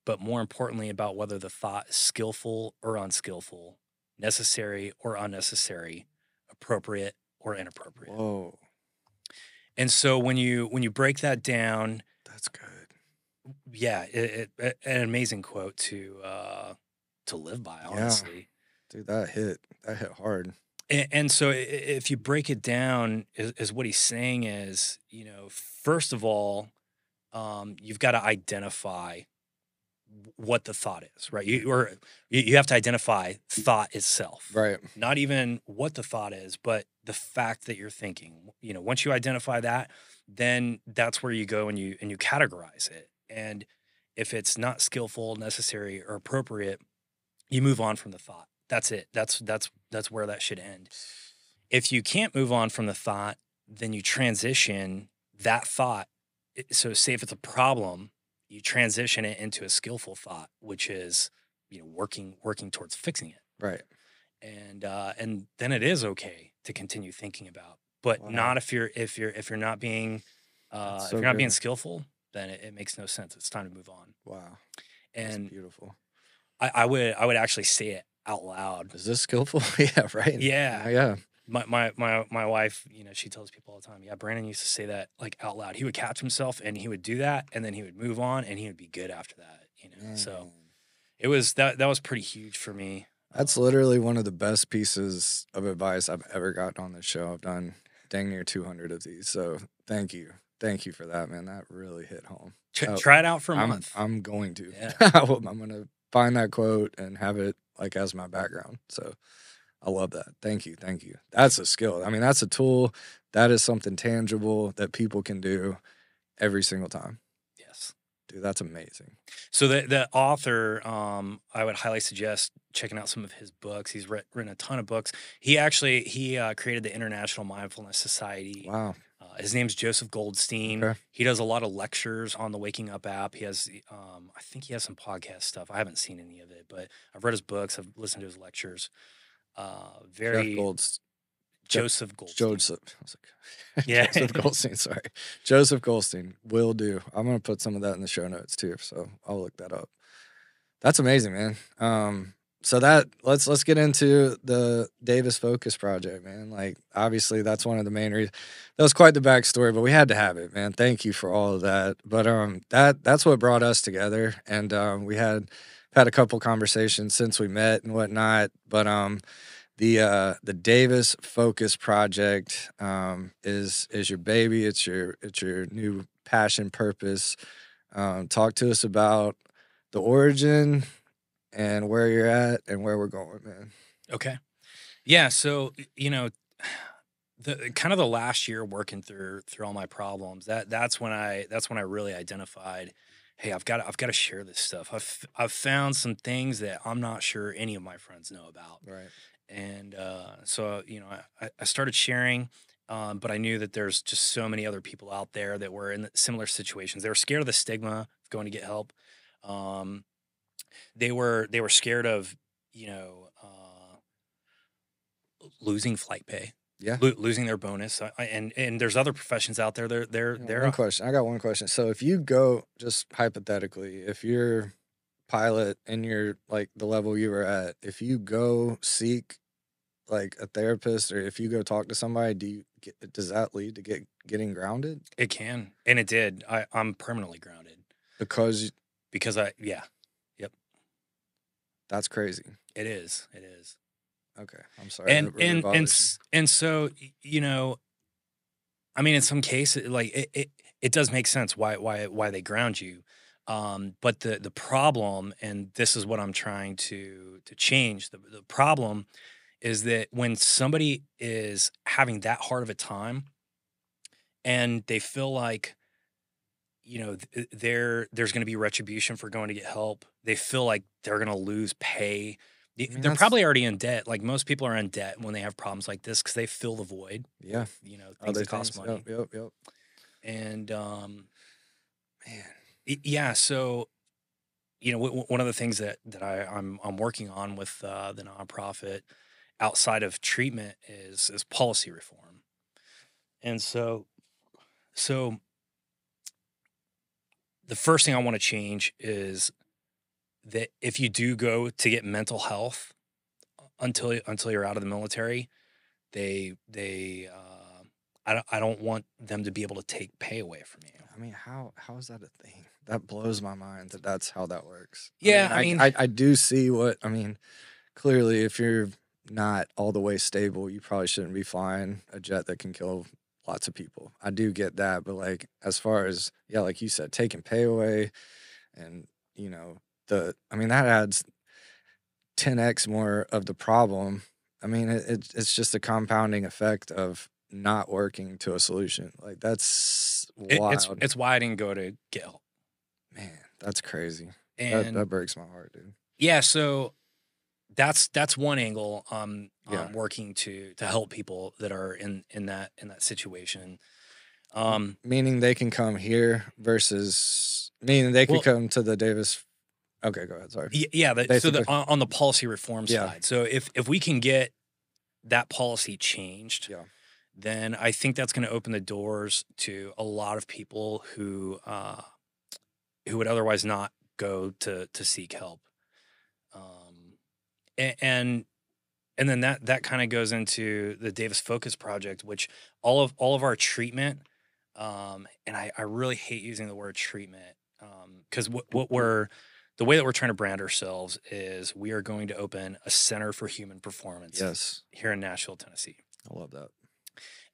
but more importantly about whether the thought is skillful or unskillful, necessary or unnecessary, appropriate or inappropriate." Whoa. And so when you break that down, that's good. Yeah, an amazing quote to live by, honestly. Yeah. Dude, that hit hard. And so if you break it down, is what he's saying is, first of all, you've got to identify what the thought is, right? You have to identify thought itself, right? Not even what the thought is, but the fact that you're thinking. Once you identify that, then that's where you go and you categorize it. And if it's not skillful, necessary, or appropriate, you move on from the thought. That's it. That's where that should end. If you can't move on from the thought, then you transition that thought. So say if it's a problem, you transition it into a skillful thought, which is, working towards fixing it. Right. And then it is okay to continue thinking about, but Wow. not if you're not being That's if so you're not being good. skillful, then it makes no sense. It's time to move on. Wow. That's And beautiful. I would actually say it out loud. Is this skillful? Yeah, right. Yeah. Yeah. My wife, she tells people all the time, yeah, Brandon used to say that like out loud. He would catch himself and he would do that, and then he would move on and he would be good after that. So Man. it was that was pretty huge for me. That's literally one of the best pieces of advice I've ever gotten on this show. I've done dang near 200 of these. So thank you. Thank you for that, man. That really hit home. Try it out for a month. I'm going to. Yeah. I'm going to find that quote and have it like as my background. So I love that. Thank you. Thank you. That's a skill. I mean, that's a tool. That is something tangible that people can do every single time. Yes. Dude, that's amazing. So the author, I would highly suggest checking out some of his books. He's written a ton of books. He created the International Mindfulness Society. Wow. His name's Joseph Goldstein. Okay. He does a lot of lectures on the Waking Up app. He has, I think he has some podcast stuff. I haven't seen any of it, but I've read his books. I've listened to his lectures. Joseph Goldstein. Joseph. I was like, Yeah. Joseph Goldstein. Sorry, Joseph Goldstein. Will do. I'm gonna put some of that in the show notes too, so I'll look that up. That's amazing, man. So let's get into the Davis Focus Project, man. Like, obviously, that's one of the main reasons. That was quite the backstory, but we had to have it, man. Thank you for all of that. But that's what brought us together, and we had a couple conversations since we met and whatnot. But the Davis Focus Project is your baby. It's your new passion, purpose. Talk to us about the origin and where you're at and where we're going, man. Okay. Yeah. So, the kind of the last year working through all my problems, that's when I really identified, hey, I've got to share this stuff. I've found some things that I'm not sure any of my friends know about. Right. And so, I started sharing, but I knew that there's just so many other people out there that were in similar situations. They were scared of the stigma of going to get help. They were scared of, losing flight pay. Yeah. Losing their bonus. And there's other professions out there. They're one question. I got one question. So if you go, just hypothetically, if you're pilot and you're like the level you were at, if you go seek like a therapist or if you go talk to somebody, does that lead to getting grounded? It can, and it did. I'm permanently grounded because yeah. Yep. That's crazy. It is. Okay, I'm sorry. And so, I mean, in some cases, like it does make sense why they ground you. But the problem, and this is what I'm trying to change, the problem is that when somebody is having that hard of a time and they feel like, there's going to be retribution for going to get help, they feel like they're going to lose pay. They're probably already in debt. Like most people are in debt when they have problems like this because they fill the void. Yeah. With, things that cost money. Yep. And, man. Yeah. So, one of the things that I'm working on with the nonprofit outside of treatment is policy reform. And so the first thing I want to change is that if you do go to get mental health until you're out of the military, I don't want them to be able to take pay away from you. I mean, how is that a thing? That blows my mind that's how that works. Yeah, I do see clearly if you're not all the way stable, you probably shouldn't be flying a jet that can kill lots of people. I do get that, but like as far as like you said, taking pay away and that adds 10x more of the problem. I mean, it's just a compounding effect of not working to a solution. Like that's wild. It's why I didn't go to get help. Man, that's crazy. And that breaks my heart, dude. Yeah, so that's one angle Yeah. working to help people that are in that situation. Meaning they can come here versus meaning they could Well, come to the Davis. Okay, go ahead. Sorry. yeah. So Basically, on the policy reform yeah, side, so if we can get that policy changed, yeah, then I think that's going to open the doors to a lot of people who would otherwise not go to seek help. And then that kind of goes into the Davis Focus Project, which all of our treatment, and I really hate using the word treatment, because the way that we're trying to brand ourselves is we are going to open a Center for Human Performance yes, here in Nashville, Tennessee. I love that.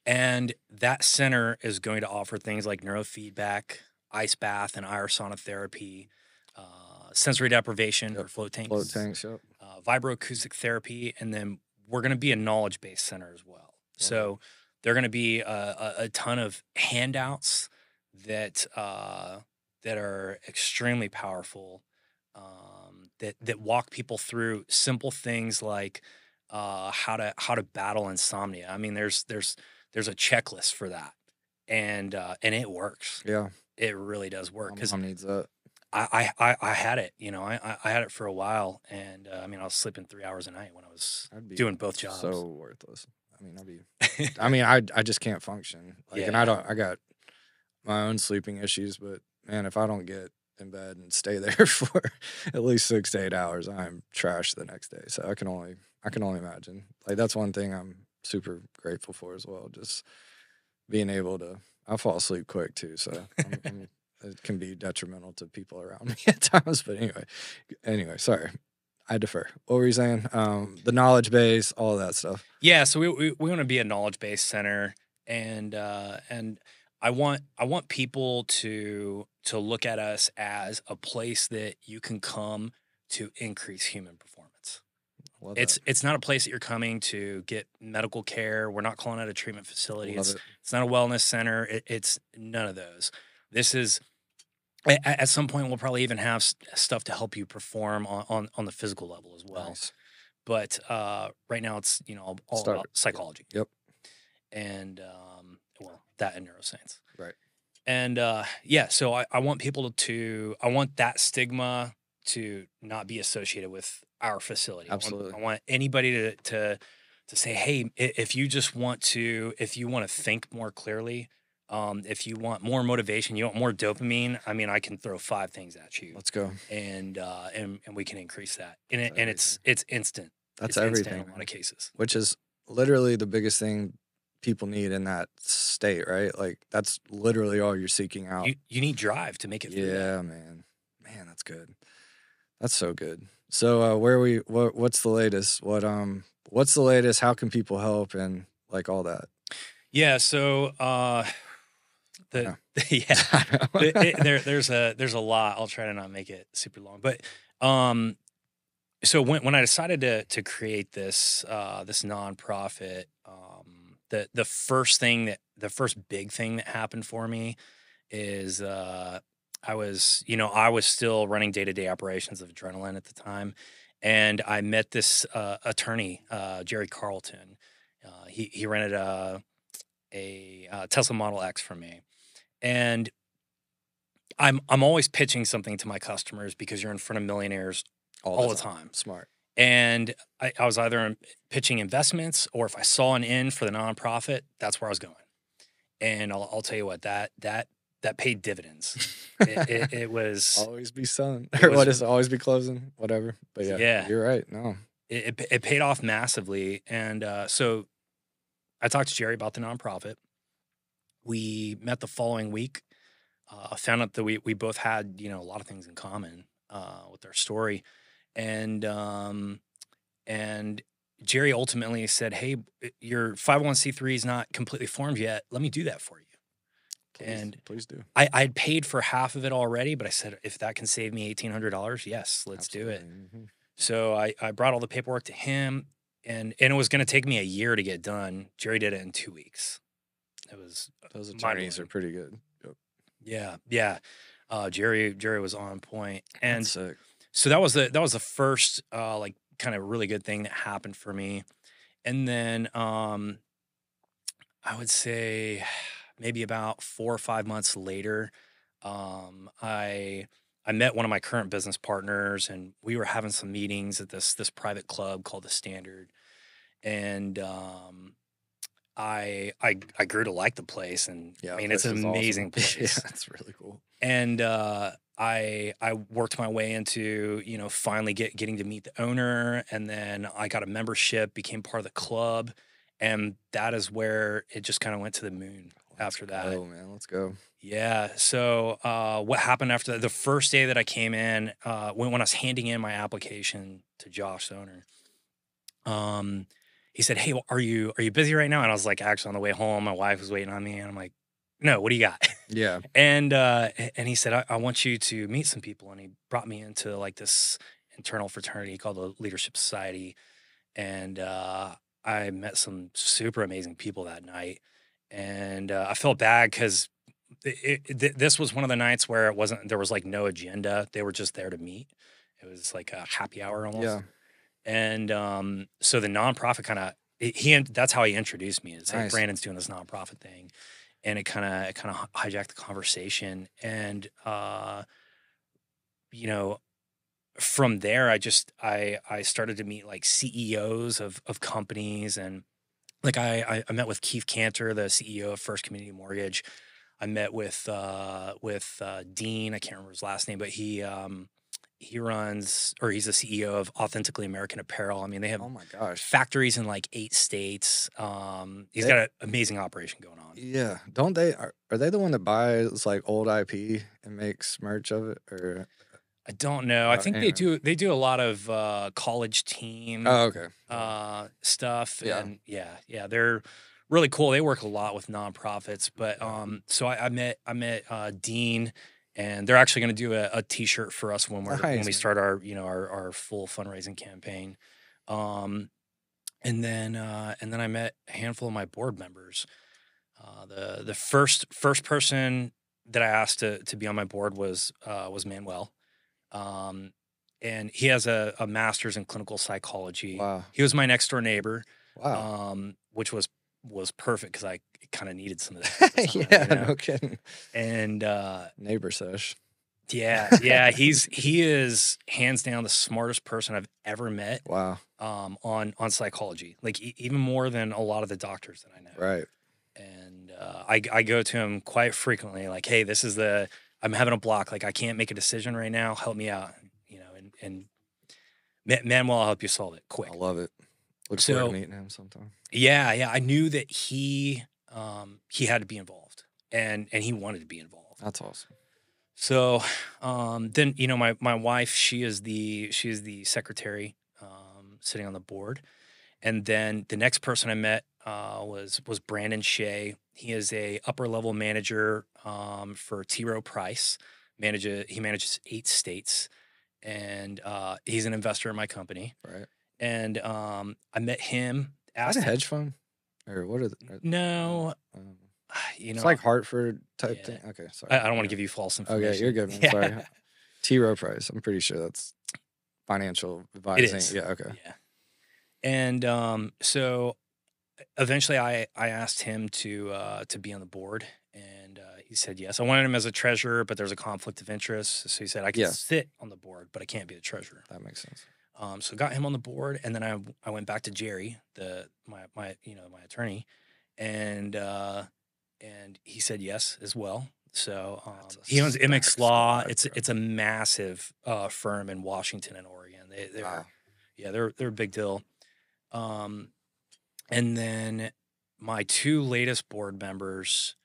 And that center is going to offer things like neurofeedback, ice bath and sonotherapy, sensory deprivation or float tanks, Yep. vibroacoustic therapy, and then we're going to be a knowledge-based center as well. So there are going to be a ton of handouts that are extremely powerful, that walk people through simple things like how to battle insomnia. I mean, there's a checklist for that, and it works. Yeah, it really does work. My mom needs that. I had it, I had it for a while, and I mean, I was sleeping 3 hours a night when I was doing both jobs. So worthless. I mean, I just can't function. Like, and I got my own sleeping issues, but man, if I don't get in bed and stay there for at least 6 to 8 hours, I'm trash the next day. So I can only imagine. Like, that's one thing I'm super grateful for as well. Just being able to, I fall asleep quick too. So it can be detrimental to people around me at times. But anyway, sorry. I defer. What were you saying? The knowledge base, all of that stuff. Yeah, so we want to be a knowledge-based center, and I want people to look at us as a place that you can come to increase human performance. It's not a place that you're coming to get medical care. We're not calling it a treatment facility. It's not a wellness center. It's none of those. This is, at some point, we'll probably even have stuff to help you perform on the physical level as well. Nice. But right now it's all about psychology. Yep. And that and neuroscience. Right. And so I want people I want that stigma to not be associated with our facility. Absolutely. I want anybody to say, hey, if you want to think more clearly, if you want more motivation, you want more dopamine, I mean, I can throw 5 things at you. Let's go. And we can increase that. And it's instant. That's everything instant in a lot of cases. Which is literally the biggest thing people need in that state, right? Like, that's literally all you're seeking out. You need drive to make it through that. Yeah, man, that's good. That's so good. So what's the latest? What's the latest? How can people help and like all that? Yeah, so there's a lot. I'll try to not make it super long. But so when I decided to create this nonprofit, the first big thing that happened for me is I was still running day-to-day operations of Adrenaline at the time, and I met this attorney, Jerry Carlton. He rented a Tesla Model X from me, and I'm always pitching something to my customers because you're in front of millionaires all the time. Smart. And I was either pitching investments, or if I saw an in for the nonprofit, that's where I was going. And I'll tell you what, that paid dividends. It was always be selling, or what is it? Always be closing, whatever. But yeah, you're right. No, it paid off massively. And so I talked to Jerry about the nonprofit. We met the following week. Found out that we both had a lot of things in common with our story, and Jerry ultimately said, "Hey, your 501c3 is not completely formed yet. Let me do that for you." Please do. I'd paid for half of it already, but I said, if that can save me $1,800, yes, let's do it. Mm-hmm. So I brought all the paperwork to him, and it was going to take me a year to get done. Jerry did it in 2 weeks. Those attorneys are pretty good. Yep. Yeah. Jerry was on point, and that's sick. So that was the first kind of really good thing that happened for me. And then I would say maybe about 4 or 5 months later, I met one of my current business partners, and we were having some meetings at this private club called the Standard. And I grew to like the place, and I Yeah, mean it's place an is awesome. amazing place. Yeah, it's really cool. And I worked my way into, finally getting to meet the owner, and then I got a membership, became part of the club, and that is where it just kind of went to the moon after that. Oh man, let's go. Yeah. So what happened after that? The first day that I came in, when I was handing in my application to Josh, the owner, he said, "Hey, are you busy right now?" And I was like, actually on the way home, my wife was waiting on me, and I'm like, "No, what do you got?" Yeah. And he said, I want you to meet some people. And he brought me into like this internal fraternity called the Leadership Society. And I met some super amazing people that night. And I felt bad because this was one of the nights where there was like no agenda. They were just there to meet. It was like a happy hour almost. Yeah. And so the nonprofit kind of, that's how he introduced me. Is, hey, Nice. Brandon's doing this nonprofit thing. And it kind of hijacked the conversation. And, from there, I started to meet like CEOs of companies. And like, I met with Keith Cantor, the CEO of First Community Mortgage. I met with Dean. I can't remember his last name, but he runs, or he's the CEO of Authentically American Apparel. I mean, they have Oh my gosh. factories in like 8 states. He's got an amazing operation going on. Yeah. Don't they are they the one that buys like old IP and makes merch of it? Or I don't know. I think they anyway. do a lot of college team Oh, okay. stuff. Yeah. And yeah, they're really cool. They work a lot with nonprofits. But so I met Dean, and they're actually going to do a T-shirt for us when Nice, we start our full fundraising campaign. And then I met a handful of my board members. The first person that I asked to be on my board was Manuel. And he has a master's in clinical psychology. Wow. He was my next door neighbor. Wow. Which was perfect because I kind of needed some of that. Yeah, no kidding. And Neighbor sesh. yeah, he is hands down the smartest person I've ever met. Wow. On psychology, like even more than a lot of the doctors that I know. Right. And I go to him quite frequently, like, hey, I'm having a block, like I can't make a decision right now. Help me out, and Manuel, I'll help you solve it quick. I love it. Look forward to meeting him sometime. Yeah. I knew that he had to be involved, and he wanted to be involved. That's awesome. So then my wife, she is the secretary, sitting on the board. And then the next person I met was Brandon Shea. He is a upper level manager for T. Rowe Price. He manages 8 states, and he's an investor in my company. Right. And I met him. Is that a hedge fund, or what are the? No, it's like Hartford type thing. Okay, sorry. I don't want to give you false information. Okay, you're good, man. Yeah. Sorry. T. Rowe Price. I'm pretty sure that's financial advising. It is. Yeah. Okay. Yeah. And so eventually I asked him to be on the board, and he said yes. I wanted him as a treasurer, but there's a conflict of interest. So he said I can sit on the board, but I can't be the treasurer. That makes sense. So got him on the board, and then I went back to Jerry, my attorney, and he said yes as well. So he owns MX Law. It's a massive firm in Washington and Oregon. They're a big deal. And then my 2 latest board members.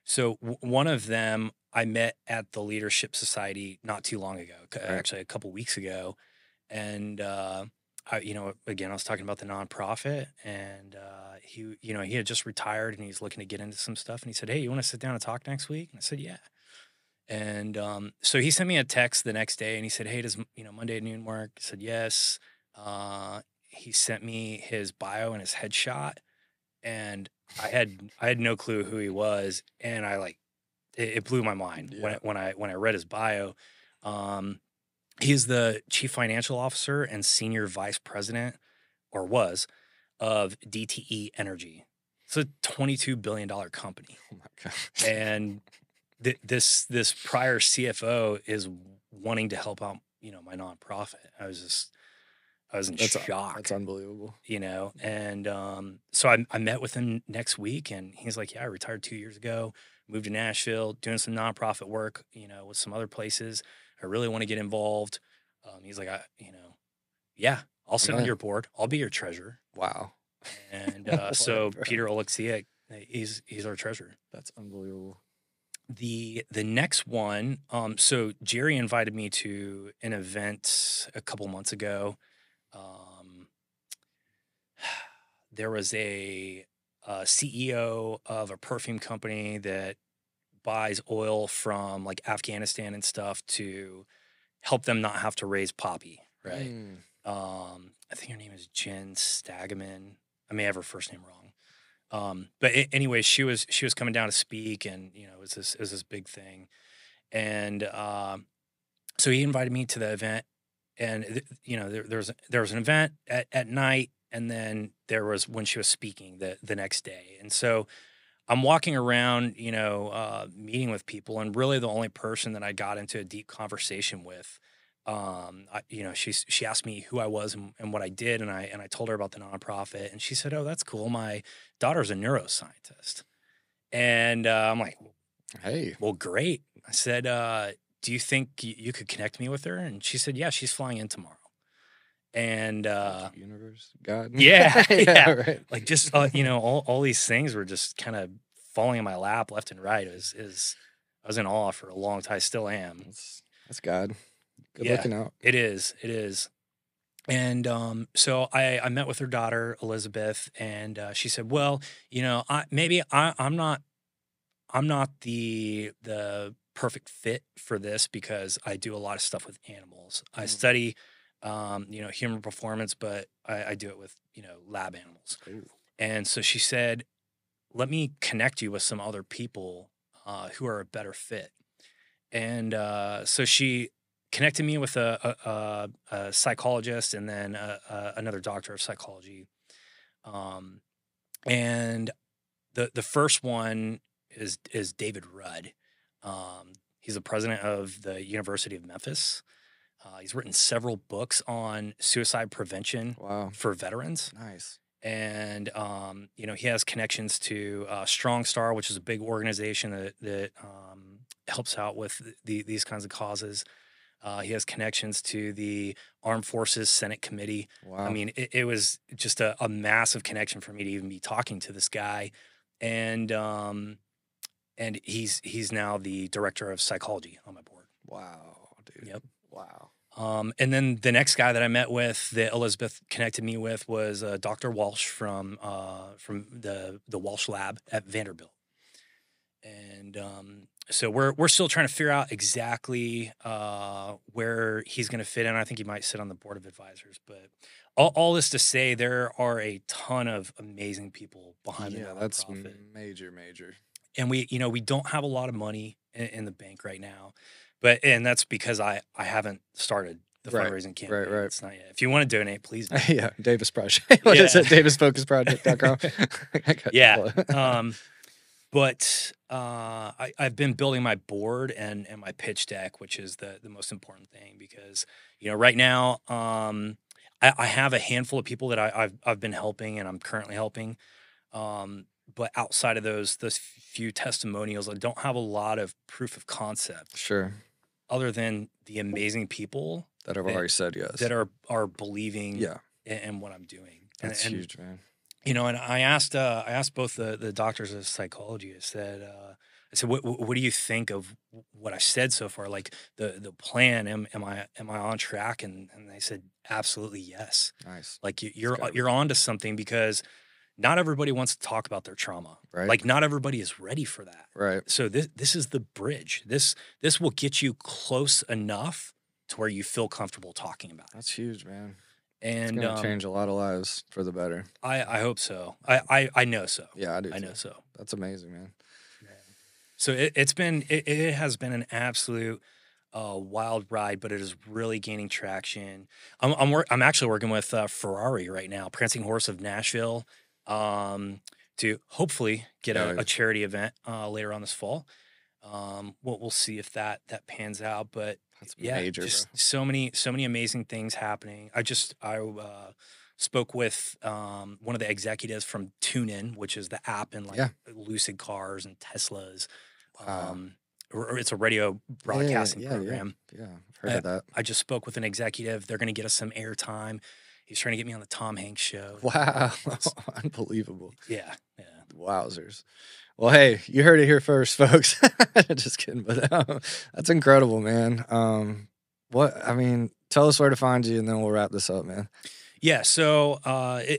So one of them I met at the Leadership Society not too long ago, actually a couple weeks ago. And, again, I was talking about the nonprofit, and he had just retired, and he's looking to get into some stuff. And he said, hey, you want to sit down and talk next week? And I said, yeah. And so he sent me a text the next day, and he said, hey, does Monday at noon work? I said, yes. He sent me his bio and his headshot, and I had no clue who he was, and it blew my mind when I read his bio. He's the chief financial officer and senior vice president, or was, of DTE Energy. It's a $22 billion company. Oh my God. And this prior CFO is wanting to help out, my nonprofit. I was in shock. That's unbelievable. And so I met with him next week, and he's like, yeah, I retired 2 years ago, moved to Nashville, doing some nonprofit work, with some other places. I really want to get involved. He's like, yeah, I'll sit on your board. I'll be your treasurer. Wow. And so Peter Oleksiak, he's our treasurer. That's unbelievable. The next one, so Jerry invited me to an event a couple months ago. There was a CEO of a perfume company that buys oil from like Afghanistan and stuff to help them not have to raise poppy, right? I think her name is Jen Stagaman. I may have her first name wrong. But anyway, she was coming down to speak, and it was this big thing. And so he invited me to the event, and there was an event at night, and then there was when she was speaking the next day. And so I'm walking around, meeting with people, and really the only person that I got into a deep conversation with, she asked me who I was and what I did, and I told her about the nonprofit, and she said, "Oh, that's cool. My daughter's a neuroscientist." And I'm like, "Hey, well, great." I said, "Do you think you could connect me with her?" And she said, "Yeah, she's flying in tomorrow." And universe, God, yeah, right. like just all these things were just kind of falling in my lap left and right. I was in awe for a long time. I still am. That's God. Good looking out. It is. And so I met with her daughter Elizabeth, and she said, "Well, I'm not the perfect fit for this because I do a lot of stuff with animals. I study, human performance, but I do it with lab animals." Ooh. And so she said, "Let me connect you with some other people who are a better fit." And so she connected me with a psychologist, and then another doctor of psychology. And the first one is David Rudd. He's the president of the University of Memphis. He's written several books on suicide prevention for veterans. Nice. And he has connections to Strong Star, which is a big organization that helps out with these kinds of causes. He has connections to the Armed Forces Senate Committee. Wow. I mean, it was just a massive connection for me to even be talking to this guy. And he's now the director of psychology on my board. Wow, dude. Yep. Wow. And then the next guy that I met with that Elizabeth connected me with was Dr. Walsh from the Walsh Lab at Vanderbilt. And so we're still trying to figure out exactly where he's going to fit in. I think he might sit on the board of advisors. But all this to say, there are a ton of amazing people behind the nonprofit. That's major. And we don't have a lot of money in the bank right now. And that's because I haven't started the fundraising campaign. Right. It's not yet. If you want to donate, please do. Yeah, Davis Project. What is it? DavisFocusProject.com. Yeah. But I've been building my board and my pitch deck, which is the most important thing, because right now I have a handful of people that I've been helping and I'm currently helping. But outside of those few testimonials, I don't have a lot of proof of concept. Sure. Other than the amazing people that have already said yes, that are believing in what I'm doing. That's huge, man. And I asked both the doctors of psychology. I said, what do you think of what I said so far? Like the plan, am I on track? And they said, absolutely yes. Nice. Like you're onto something, because not everybody wants to talk about their trauma. Right. Like not everybody is ready for that. Right. So this is the bridge. This will get you close enough to where you feel comfortable talking about it. That's huge, man. And it's gonna change a lot of lives for the better. I hope so. I know so. Yeah, I do. I know so. That's amazing, man. So it has been an absolute a wild ride, but it is really gaining traction. I'm actually working with Ferrari right now, Prancing Horse of Nashville, to hopefully get Yeah, a charity event later on this fall. We'll see if that pans out, but that's yeah, major, bro. just so many amazing things happening. I spoke with one of the executives from TuneIn, which is the app in like Yeah. Lucid cars and Teslas. Wow. Or it's a radio broadcasting program. Yeah, I've heard of that. I just spoke with an executive. They're going to get us some airtime. He's trying to get me on the Tom Hanks show. Wow. Unbelievable. Yeah. Wowzers. Well, hey, you heard it here first, folks. Just kidding, but that's incredible, man. Tell us where to find you, and then we'll wrap this up, man. Yeah, so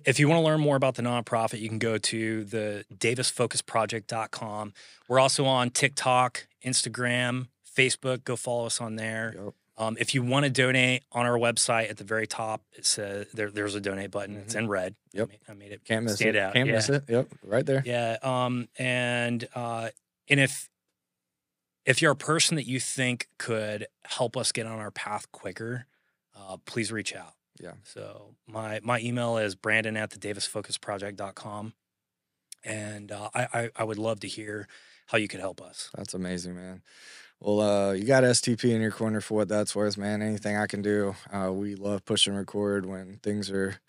if you want to learn more about the nonprofit, you can go to the davisfocusproject.com. We're also on TikTok, Instagram, Facebook. Go follow us on there. Yep. If you want to donate, on our website at the very top, it says there's a donate button. It's in red. Yep. I made it Can't miss stand it. out. Can't miss it. Yep, right there. Yeah. And if you're a person that you think could help us get on our path quicker, please reach out. Yeah. So my email is brandon@thedavisfocusproject.com. And I would love to hear how you could help us. That's amazing, man. Well, you got STP in your corner for what that's worth, man. Anything I can do. We love push and record when things are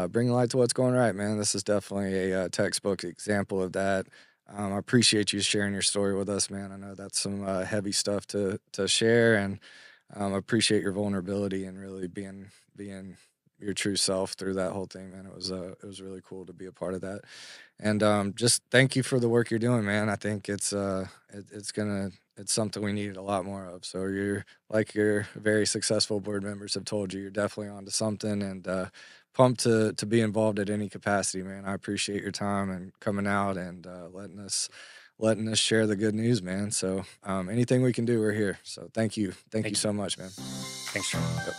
bringing light to what's going right, man. This is definitely a textbook example of that. I appreciate you sharing your story with us, man. I know that's some heavy stuff to share, and I appreciate your vulnerability and really being your true self through that whole thing, man. It was really cool to be a part of that, and just thank you for the work you're doing, man. I think it's something we need a lot more of. So you're like your very successful board members have told you, you're definitely onto something, and pumped to be involved at any capacity, man. I appreciate your time and coming out and letting us share the good news, man. So anything we can do, we're here. So thank you so much, man. Thanks, Trent. Yep.